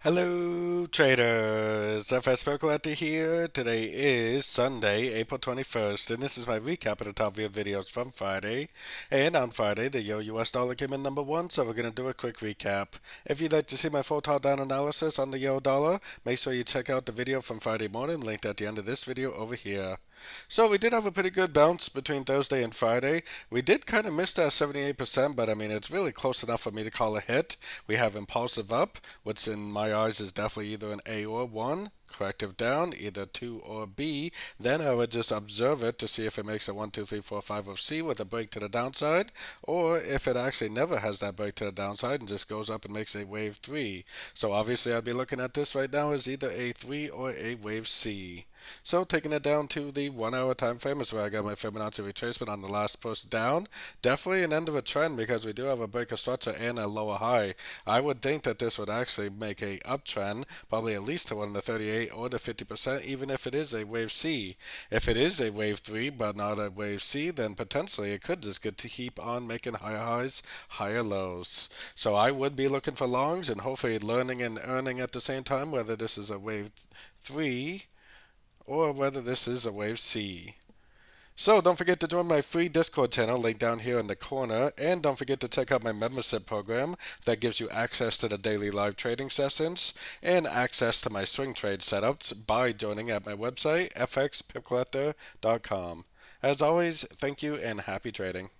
Hello traders, FX Pip Collector here. Today is Sunday, April 21st, and this is my recap of the top view videos from Friday. And on Friday, the Euro US dollar came in number one, so we're going to do a quick recap. If you'd like to see my full top down analysis on the Euro dollar, make sure you check out the video from Friday morning, linked at the end of this video over here. So we did have a pretty good bounce between Thursday and Friday. We did kind of miss that 78%, but I mean, it's really close enough for me to call a hit. We have impulsive up, which in my eyes is definitely either an A or 1. Corrective down, either 2 or B. Then I would just observe it to see if it makes a 1, 2, 3, 4, 5 of C with a break to the downside, or if it actually never has that break to the downside and just goes up and makes a wave 3. So obviously I'd be looking at this right now as either a 3 or a wave C. So taking it down to the 1 hour time frame is where I got my Fibonacci retracement on the last push down. Definitely an end of a trend because we do have a break of structure and a lower high. I would think that this would actually make a uptrend, probably at least to one of the 38 or the 50%, even if it is a wave C. If it is a wave 3 but not a wave C, then potentially it could just get to keep on making higher highs, higher lows. So I would be looking for longs and hopefully learning and earning at the same time whether this is a wave 3 or whether this is a wave C. So don't forget to join my free Discord channel linked down here in the corner, and don't forget to check out my membership program that gives you access to the daily live trading sessions and access to my swing trade setups by joining at my website fxpipcollector.com. As always, thank you and happy trading.